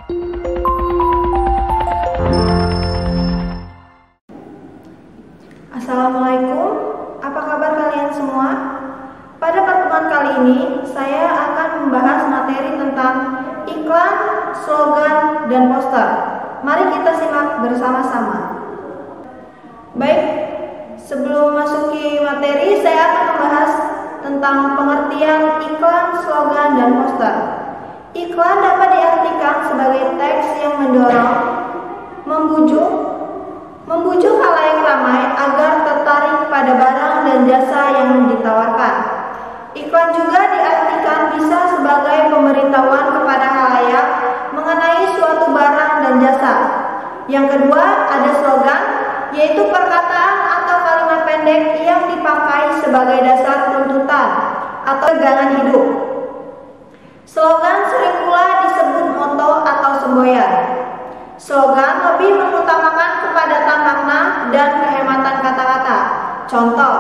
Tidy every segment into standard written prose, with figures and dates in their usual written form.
Assalamualaikum, apa kabar kalian semua? Pada pertemuan kali ini, saya akan membahas materi tentang iklan, slogan, dan poster. Mari kita simak bersama-sama. Baik, sebelum masuki materi, saya akan membahas tentang pengertian iklan, slogan, dan poster. Iklan dapat diartikan sebagai teks yang mendorong, membujuk khalayak ramai agar tertarik pada barang dan jasa yang ditawarkan. Iklan juga diartikan bisa sebagai pemberitahuan kepada khalayak mengenai suatu barang dan jasa. Yang kedua, ada slogan, yaitu perkataan atau kalimat pendek yang dipakai sebagai dasar tuntutan atau pegangan hidup. Slogan sering pula disebut moto atau semboyan. Slogan lebih mengutamakan kepadatan makna dan kehematan kata-kata. Contoh,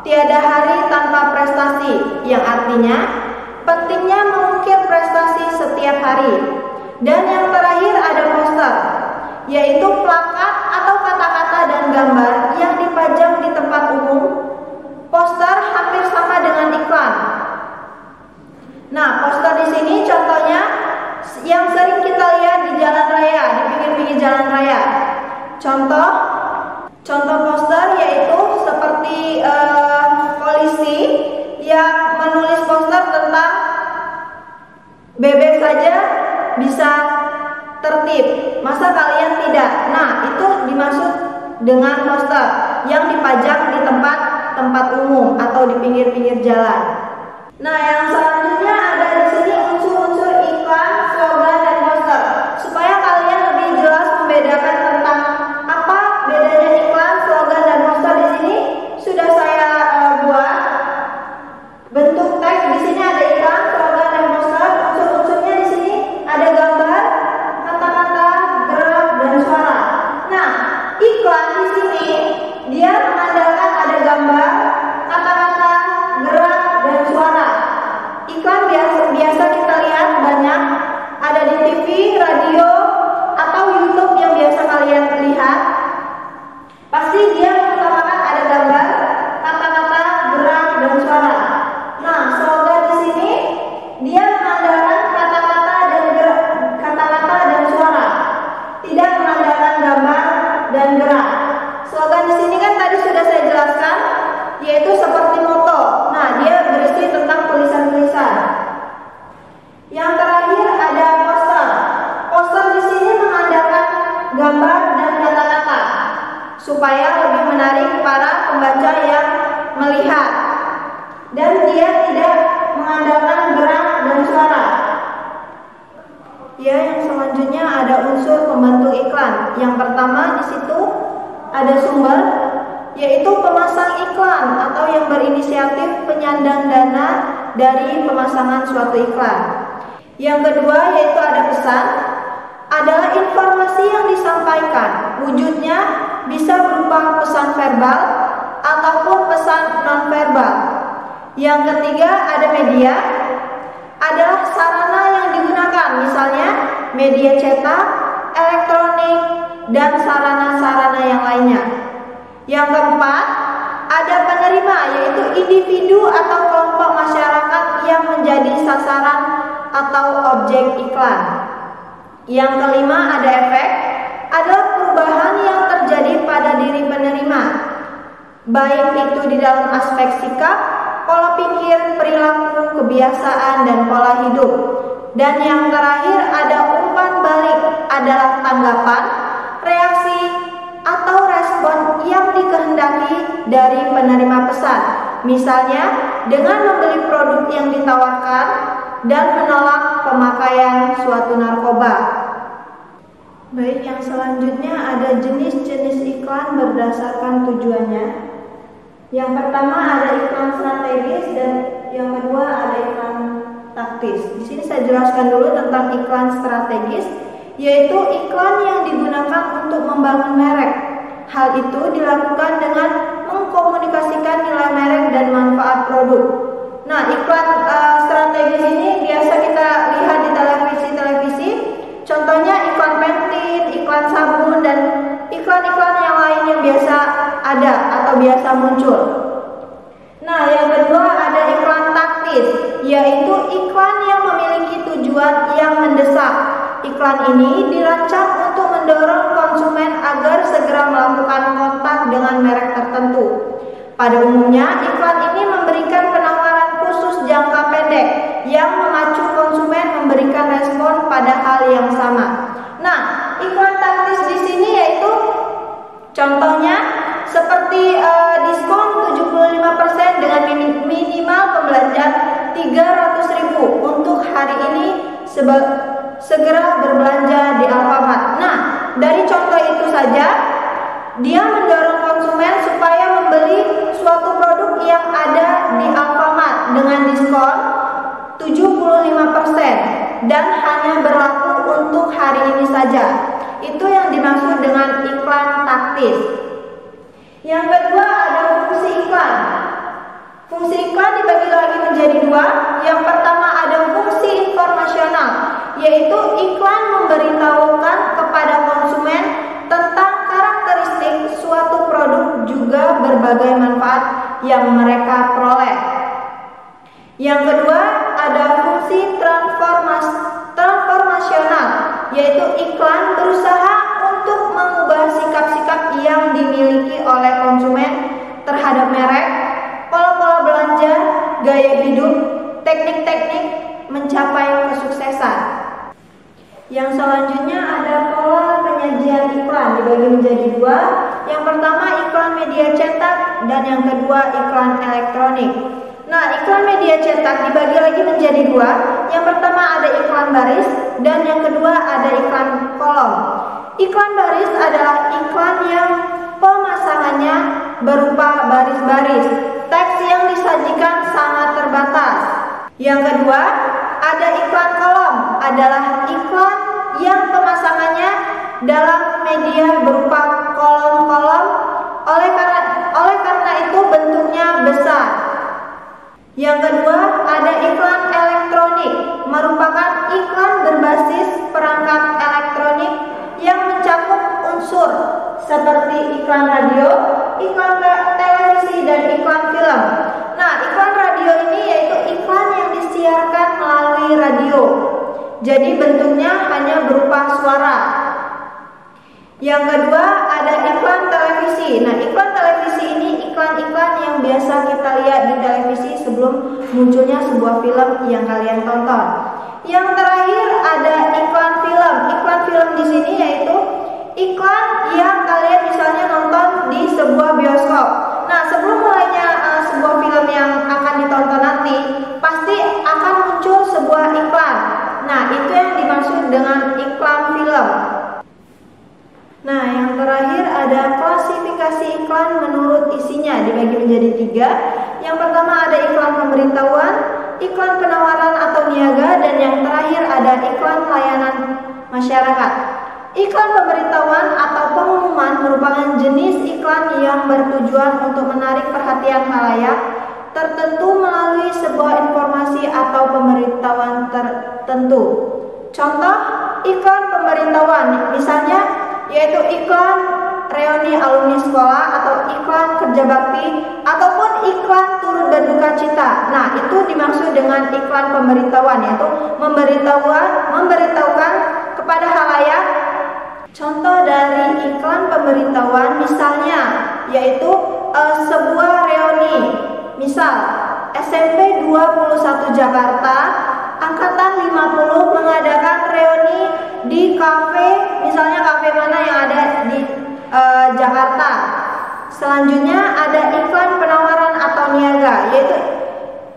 tiada hari tanpa prestasi, yang artinya pentingnya mengukir prestasi setiap hari. Dan yang terakhir ada poster, yaitu plakat atau kata-kata dan gambar yang dipajang di tempat umum. Poster hampir sama dengan iklan. Nah, poster di sini contohnya yang sering kita lihat di jalan raya, di pinggir-pinggir jalan raya. Contoh poster yaitu seperti polisi yang menulis poster tentang bebek saja bisa tertib, masa kalian tidak? Nah, itu dimaksud dengan poster yang dipajang di tempat umum atau di pinggir-pinggir jalan. Nah, yang selanjutnya ada di sini unsur-unsur iklan, slogan, dan poster. Supaya kalian lebih jelas membedakan tentang apa bedanya iklan, slogan, dan poster di sini sudah saya buat bentuk teks. Di sini ada iklan, slogan, dan poster. Unsur-unsurnya di sini ada gambar, kata-kata, gerak, dan suara. Nah, iklan di sini dia mengandalkan ada gambar, kata-kata, gerak, dan suara. Iklan biasa kita lihat banyak ada di TV, radio, atau YouTube yang biasa kalian lihat. Pasti dia mengutamakan ada gambar, kata-kata, gerak, dan suara. Nah, slogan di sini dia mengandalkan kata-kata dan suara, tidak mengandalkan gambar dan gerak. Slogan di sini kan tadi sudah saya jelaskan, yaitu seperti moto. Nah, dia berisi tentang tulisan-tulisan. Yang terakhir ada poster. Poster di sini mengandalkan gambar dan kata-kata supaya lebih menarik para pembaca yang melihat. Dan dia tidak mengandalkan gerak dan suara. Ya, yang selanjutnya ada unsur pembantu iklan. Yang pertama di situ ada sumber, yaitu pemasang iklan atau yang berinisiatif penyandang dana dari pemasangan suatu iklan. Yang kedua yaitu ada pesan, adalah informasi yang disampaikan. Wujudnya bisa berupa pesan verbal ataupun pesan nonverbal. Yang ketiga ada media, adalah sarana yang digunakan, misalnya media cetak, elektronik, dan sarana-sarana yang lainnya. Yang keempat, ada penerima, yaitu individu atau kelompok masyarakat yang menjadi sasaran atau objek iklan. Yang kelima, ada efek, adalah perubahan yang terjadi pada diri penerima, baik itu di dalam aspek sikap, pola pikir, perilaku, kebiasaan, dan pola hidup. Dan yang terakhir, ada umpan balik, adalah tanggapan, reaksi, atau respon yang dikehendaki dari penerima pesan, misalnya dengan membeli produk yang ditawarkan dan menolak pemakaian suatu narkoba. Baik, yang selanjutnya ada jenis-jenis iklan berdasarkan tujuannya. Yang pertama ada iklan strategis dan yang kedua ada iklan taktis. Di sini saya jelaskan dulu tentang iklan strategis, yaitu iklan yang digunakan untuk membangun merek. Hal itu dilakukan dengan mengkomunikasikan nilai merek dan manfaat produk. Nah, iklan strategis ini biasa kita lihat di televisi. Contoh Amazon dan iklan-iklan yang lain yang biasa ada atau biasa muncul. Nah, yang kedua ada iklan taktis, yaitu iklan yang memiliki tujuan yang mendesak. Iklan ini dirancang untuk mendorong konsumen agar segera melakukan kontak dengan merek tertentu. Pada umumnya, iklan ini memberikan penawaran khusus jangka pendek yang memacu konsumen memberikan respon pada hal yang sama. Nah, iklan taktis di sini yaitu contohnya seperti diskon 75% dengan minimal pembelajar 300.000 untuk hari ini segera berbelanja di Alfamart. Nah, dari contoh itu saja dia mendorong konsumen supaya membeli suatu produk yang ada di Alfamart dengan diskon 75% dan hanya berlaku untuk hari ini saja. Itu yang dimaksud dengan iklan taktis. Yang kedua ada fungsi iklan. Fungsi iklan dibagi lagi menjadi dua. Yang pertama ada fungsi informasional, yaitu iklan memberitahukan kepada konsumen tentang karakteristik suatu produk juga berbagai manfaat yang mereka peroleh. Yang kedua ada fungsi transformasional, yaitu iklan berusaha untuk mengubah sikap-sikap yang dimiliki oleh konsumen terhadap merek, pola-pola belanja, gaya hidup, teknik-teknik mencapai kesuksesan. Yang selanjutnya ada pola penyajian iklan dibagi menjadi dua. Yang pertama iklan media cetak dan yang kedua iklan elektronik. Nah, iklan media cetak dibagi lagi menjadi dua. Yang pertama ada iklan baris dan yang kedua ada iklan kolom. Iklan baris adalah iklan yang pemasangannya berupa baris-baris. Teks yang disajikan sangat terbatas. Yang kedua ada iklan kolom, adalah iklan yang pemasangannya dalam media berupa kolom-kolom. Oleh karena itu bentuknya besar. Yang kedua ada iklan elektronik, merupakan iklan berbasis perangkat elektronik yang mencakup unsur seperti iklan radio, iklan televisi dan iklan film. Nah, iklan radio ini yaitu iklan yang disiarkan melalui radio. Jadi bentuknya hanya berupa suara. Yang kedua ada iklan televisi. Nah, iklan televisi ini iklan-iklan yang biasa kita lihat di televisi sebelum munculnya sebuah film yang kalian tonton. Yang terakhir ada iklan film. Iklan film di sini yaitu iklan yang kalian misalnya nonton di sebuah bioskop. Nah, sebelum mulainya sebuah film yang akan ditonton nanti, pasti akan muncul sebuah iklan. Nah, itu yang dimaksud dengan iklan film. Nah, yang terakhir ada klasifikasi iklan menurut isinya dibagi menjadi tiga. Yang pertama ada iklan pemberitahuan, iklan penawaran atau niaga, dan yang terakhir ada iklan layanan masyarakat. Iklan pemberitahuan atau pengumuman merupakan jenis iklan yang bertujuan untuk menarik perhatian khalayak tertentu melalui sebuah informasi atau pemberitahuan tertentu. Contoh iklan pemberitahuan misalnya yaitu iklan reuni alumni sekolah atau iklan kerja bakti ataupun iklan turut berduka cita. Nah, itu dimaksud dengan iklan pemberitahuan, yaitu memberitahukan kepada khalayak. Contoh dari iklan pemberitahuan misalnya yaitu sebuah reuni. Misal SMP 21 Jakarta angkatan 50 mengadakan reuni di kafe, misalnya kafe mana yang ada di Jakarta. Selanjutnya ada iklan penawaran atau niaga, yaitu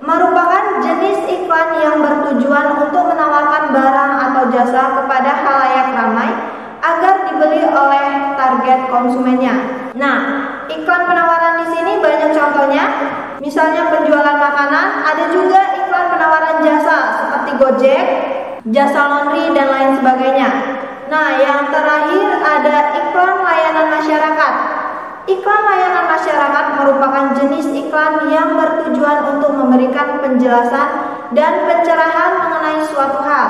merupakan jenis iklan yang bertujuan untuk menawarkan barang atau jasa kepada khalayak ramai agar dibeli oleh target konsumennya. Nah, iklan penawaran di sini banyak contohnya. Misalnya penjualan makanan, ada juga iklan penawaran jasa seperti Gojek, jasa laundry dan lain sebagainya. Nah, yang terakhir ada iklan layanan masyarakat. Iklan layanan masyarakat merupakan jenis iklan yang bertujuan untuk memberikan penjelasan dan pencerahan mengenai suatu hal.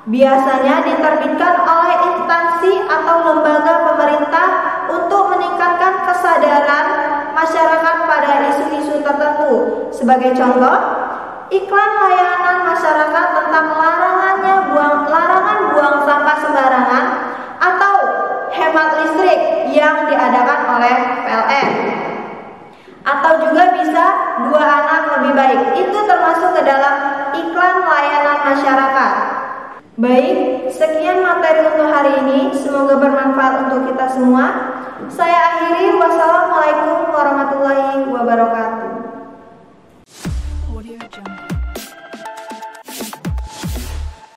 Biasanya diterbitkan oleh instansi atau lembaga pemerintah untuk meningkatkan kesadaran masyarakat pada isu-isu tertentu. Sebagai contoh, iklan layanan masyarakat tentang larangan buang sampah sembarangan atau hemat listrik yang diadakan oleh PLN. Atau juga bisa 2 anak lebih baik. Itu termasuk ke dalam iklan layanan masyarakat. Baik, sekian materi untuk hari ini. Semoga bermanfaat untuk kita semua. Saya akhiri. Wassalamualaikum